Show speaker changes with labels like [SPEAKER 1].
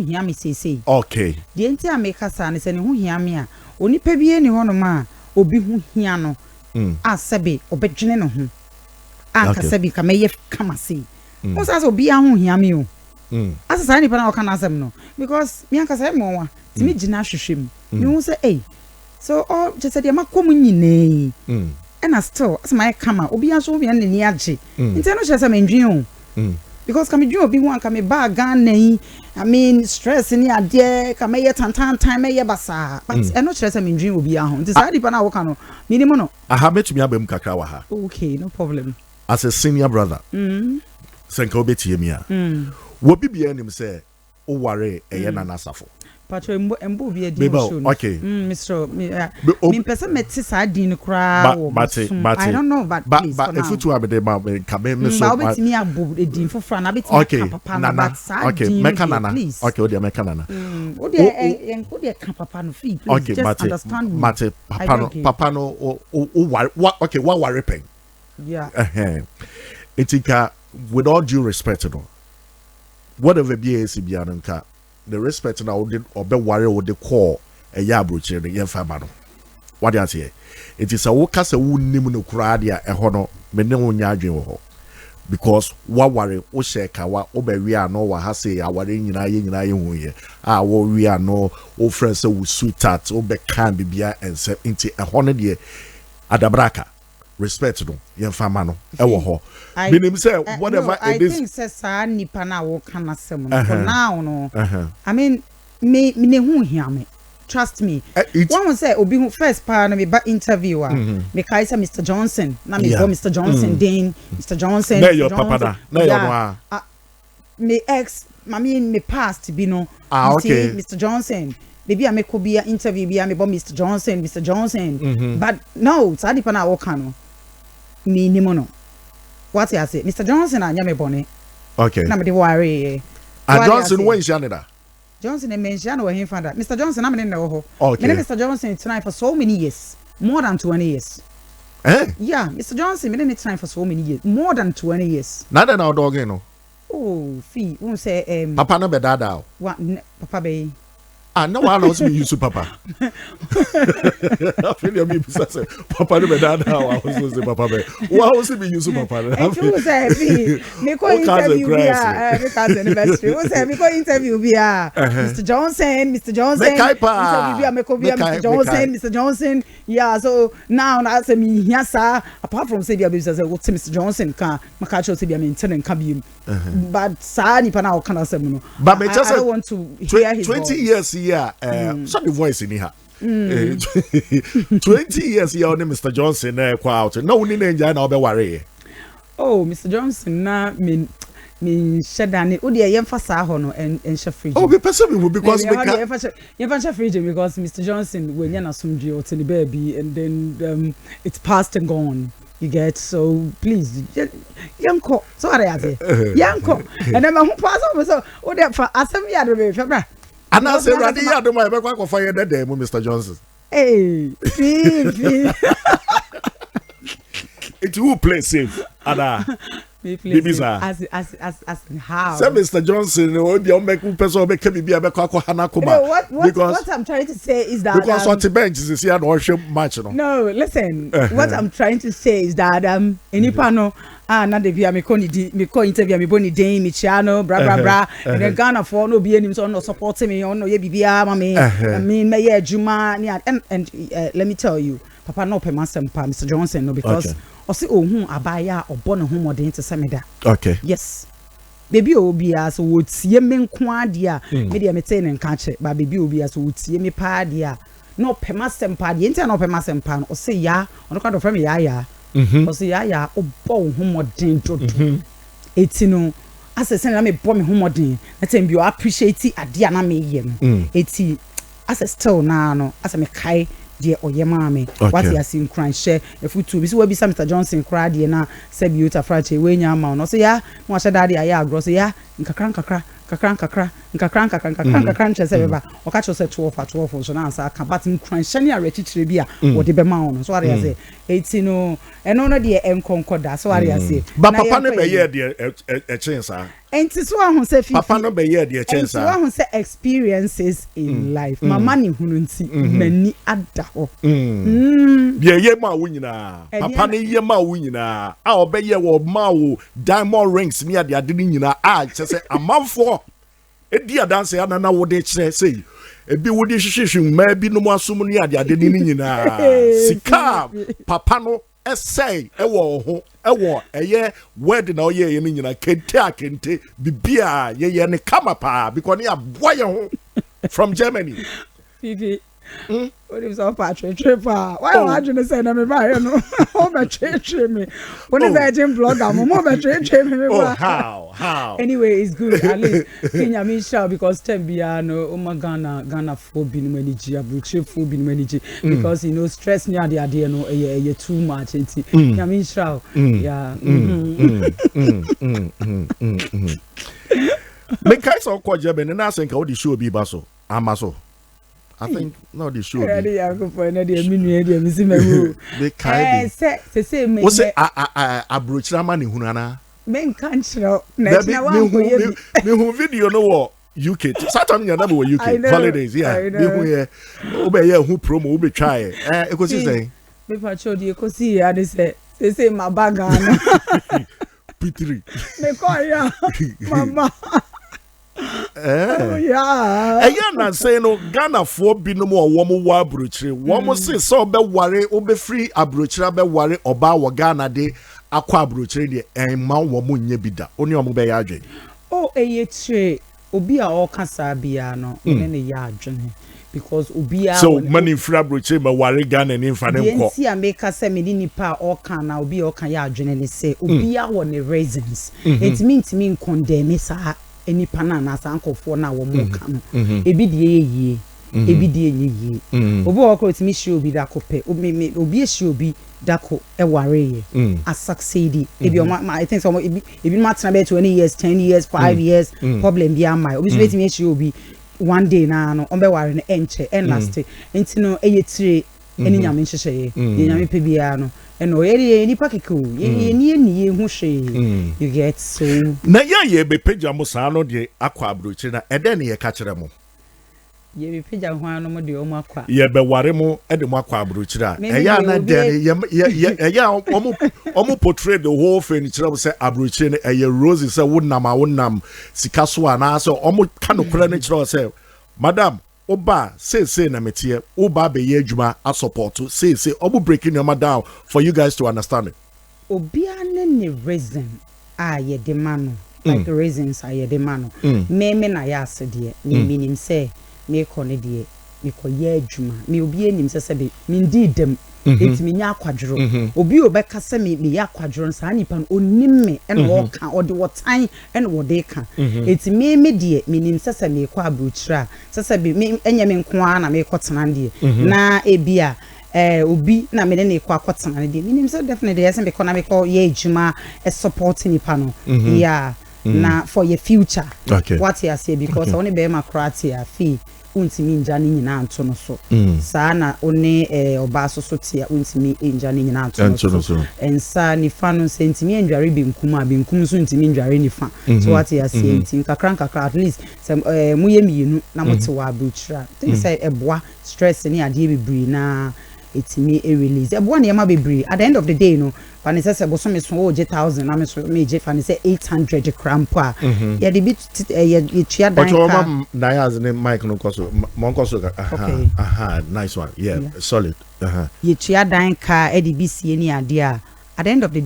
[SPEAKER 1] hia me sese
[SPEAKER 2] okay
[SPEAKER 1] de enti a make sa ne se ne ho hia me a onipa bi eni ho no ma obi ho hia no asebe obedwene no ho aka sabi ka meye kama sei o sa so obi a ho hia me o asa sa ni pa na o kana asem no because me aka say mo wa ti me gina hwehwem me hu say eh so oh just say makom nyine and still as my kama obi a so obi an ni age enti no che say me ndwen o because come you obi wan come bag gan I mean stress ni ade come ye tantan time ye basa but e no chere say me dream obi a ho nti sa dipa na wo ka no minimum no
[SPEAKER 2] aha betumi abam kakra wa ha
[SPEAKER 1] okay no problem
[SPEAKER 2] as a senior brother senka obetie mi a wo bibia nim say o ware eye nana safo
[SPEAKER 1] patro embo bi edi show
[SPEAKER 2] okay
[SPEAKER 1] Mr. me person meti sa din kra wo I don't know but please
[SPEAKER 2] but if you abede ma kabe me so
[SPEAKER 1] ba obetimi abo edin fofra na betimi papa na but sa din
[SPEAKER 2] meka nana okay o de meka nana
[SPEAKER 1] o de ka papa no fee please
[SPEAKER 2] okay,
[SPEAKER 1] just understand me
[SPEAKER 2] mate papa no o okay what worry pen
[SPEAKER 1] yeah
[SPEAKER 2] etika with all due respect no whatever be is bianka the respect na wo de obe ware wo de call eya abrochire de ye fa ba no what dey say it is a wo kasa wo nim no kura de a ho no me ne wo nya adwen wo ho because wa ware wo sheka wa wo ba wi ano wa ha say aware nyina ye hu ye a wo wi ano wo friend say wo sweetheart wo be kan bibia ense nti e ho no de adabraka respect no ye fa ma no e wo ho meaning say whatever
[SPEAKER 1] no,
[SPEAKER 2] it is
[SPEAKER 1] I think say sa nipa na wo kana sem no for now no I mean me ne hu hia me trust me one will say obi first part na me ba interviewer me kai say Mr. Johnson na me go Mr. Johnson then Mr. Johnson
[SPEAKER 2] na your papa na your no
[SPEAKER 1] me ex mami me past bi no
[SPEAKER 2] okay
[SPEAKER 1] Mr. Johnson baby I make ko be interview bi me bo Mr. Johnson but no sa nipa na wo kana me ni mo no what I say Mr. Johnson anya me bone
[SPEAKER 2] okay
[SPEAKER 1] na me de worry
[SPEAKER 2] Johnson when Canada
[SPEAKER 1] Johnson and mention or him father Mr. Johnson I'm in no
[SPEAKER 2] okay
[SPEAKER 1] Mr. Johnson tonight for so many years more than 20 years yeah Mr. Johnson been in time for so many years more than 20 years
[SPEAKER 2] nada na dog no
[SPEAKER 1] oh fee won't say
[SPEAKER 2] papa no be dada
[SPEAKER 1] what papa be
[SPEAKER 2] no one else me use papa I feel you me say papa no be dada I was say papa be why else me use papa
[SPEAKER 1] and you say me ko interview bia because anniversary we say me ko interview bia Mr. Johnson interview bia me ko bia Mr. Johnson yeah so now na say me here sir apart from say bia be say what Mr. Johnson can maka cho say bia me intend can be but sir ni pa na o kana say no
[SPEAKER 2] but me just
[SPEAKER 1] I don't want to hear his
[SPEAKER 2] 20 years yeah so the voice in here 20 years here on Mr. Johnson kwa out no ni na obe worry
[SPEAKER 1] oh Mr. Johnson na me shedane o de yemfa sa ho no en fridge
[SPEAKER 2] oh be person me because me
[SPEAKER 1] yemfa fridge because Mr. Johnson when na somdwe o tell baby and then it's past and gone you get so please yanko so what I say yanko and then who pass over so o de for asem ya do me febra
[SPEAKER 2] and I say ready ya do my be kwa fire that day Mr. Johnson
[SPEAKER 1] hey fee
[SPEAKER 2] it will play safe and
[SPEAKER 1] as how
[SPEAKER 2] say Mr. Johnson o dey make person make bibia be kwa hana kuma
[SPEAKER 1] what I'm trying to say is that
[SPEAKER 2] because on the bench is here no match
[SPEAKER 1] no listen what I'm trying to say is that enipa no na de bia me ko interview me boni den me chiano bra and then Ghana for no be enim so no support me on no ye bibia ma me I mean me ye adwuma and let me tell you papa no pay masem pa Mr. Johnson no because osi ohun abaya obo ne ho modern to semeda
[SPEAKER 2] okay
[SPEAKER 1] yes baby obia so wotie me nko ade a me de me tey ne nka che ba baby obia so wotie me pa ade a no pay masem pa de enti no pay masem pa no osi ya ono ka do from ya osi ya obo ho modern dodo eti no asese na me bo me ho modern na tem bi o appreciate ade a na me ye no eti ase still na no ase me kai de oyema me what you see cran share if we bi so we bi Mr. Johnson cry de na say beauty frache we nya ma no so ya mo hye dade aye agro so ya nkakra nkakran che se beba o ka cho se 12 so na ansa ka but nkranhye ne arechichire bi a wo de be ma wo no so are say eti no eno no de enkonkoda so are say
[SPEAKER 2] ba papa ne be ye de e chensa
[SPEAKER 1] enti so ahun se fi
[SPEAKER 2] papa no be ye de chensa
[SPEAKER 1] enti ahun se experiences in life mama ni hunu nti mani ada ho
[SPEAKER 2] ye ma wo nyina papa ne ye ma wo nyina a obeye wo ma wo diamond rings ni ade ade ni nyina a che amanfo edi adanse ana na wo de kire sei ebi wo de hwehwehwe ma bi no mu asum ni ade ni nyina sika papa no essay ewo ho ewo eye word na oye ye ni nyina kente bibia ye ne kama pa because ni aboye ho from Germany
[SPEAKER 1] Fifi what is our patriot tripper? Why are you saying I'm about no? Oh, my church me. When the virgin blogger, my church me.
[SPEAKER 2] Oh, how?
[SPEAKER 1] Anyway, it's good. At least Kenya Misha because Tembiano, oh my Ghana for being managed, Abuchi for being managed because you know stress near the idea no, you too much. Kenya Misha, yeah.
[SPEAKER 2] Me kai so kwa Germany na asenka wo di show bi ba so amaso. I think no the show.
[SPEAKER 1] Ready yanko for na dey minu dey misi mewu.
[SPEAKER 2] They kai.
[SPEAKER 1] Say me.
[SPEAKER 2] Wo say abrochira ma ne hunu ana.
[SPEAKER 1] Me nkan chiro. Na tina wa ko ye bi.
[SPEAKER 2] Me hu video no wo UK. Saturday na be wo UK holidays yeah. Me hu ye. Obe ye hu promo obe try. Ekosi say.
[SPEAKER 1] Me pa cho di ekosi ya dey say my bag ana.
[SPEAKER 2] P3.
[SPEAKER 1] Me call ya. Mama.
[SPEAKER 2] Yeah. Na say no Ghana for bi no mo wo mo wa abrochire. Wo mo say so be ware obe free abrochire be ware oba wo Ghana de akwa abrochire de enma wo mo nya bida. Oni omo be ya adwen.
[SPEAKER 1] Oh eyetre obi a o kasa bia no ne ya adwen because obi a
[SPEAKER 2] so money free abrochire ma ware Ghana ni mfa ne nko.
[SPEAKER 1] Yensi a make say me ni pa o kan na obi o kan ya adwen ne say obi a wo ne reasons. It means me condemn sa any pana na sankofo na wo mo ka no ebi de yeye ebi de yeye obi wo ko timi shi obi da ko pe obi e shi obi da ko e ware ye a succeed ebi I think so ebi ma tena be 20 years 10 years 5 years problem bi am my obi so timi shi obi one day na no on be ware no enche en last enti no eyetire eni nyame nhyehyeye nyame pe bia no eno ye ni pakiko ye ni hu hwe you get so
[SPEAKER 2] na ye be pagya mo saa no de akwa abrochi na ede ne ye ka kire mo
[SPEAKER 1] ye be pagya ho ano mo de o mo akwa
[SPEAKER 2] ye be ware mo e de mo akwa abrochi ra ya na de ya omo portray the whole thing kire mo say abrochi ne ye rose say wonam sika so ana so omo kanokora ne kire say madam Oba say na metie oba be ye adwuma a support say obu breaking your down for you guys to understand it.
[SPEAKER 1] Obia ne reason ye de mano like the reasons ye de mano me na ya asede me minim say me ko ne de me ko ye adwuma me obi enim se be me ndi dem enti me nya akwadworo obi obeka se me ya akwadworo sa nipa no onim me ene wo ka ode wotan ene wo de ka enti me de me nim se me ko abrochira se be me enya me nko a na me ko tena de na ebia obi na me ne ko akotena de me nim se definitely yes be ko na me ko ye adwuma support nipa no yeah na for your future what you say because only be ma kratia fee untimi njani nyina anto no so saa na one oba so tia untimi njani nyina anto no so ensa ni fa no sentimi ndware bi nkum so untimi ndware ni fa so what you say ntim kakra at least mu ye mienu na mote wa abuchira think say eboa stress ni ade bebre na etimi release eboa na yema bebre at the end of the day no fan say se boso me so o je 1000 na me so me je fan say 800 krampa ya de bit ye tua dan
[SPEAKER 2] ka Nayas ne mic no koso mon koso nice one yeah solid
[SPEAKER 1] ye tua dan ka e de bi sie ni ade a at the end of the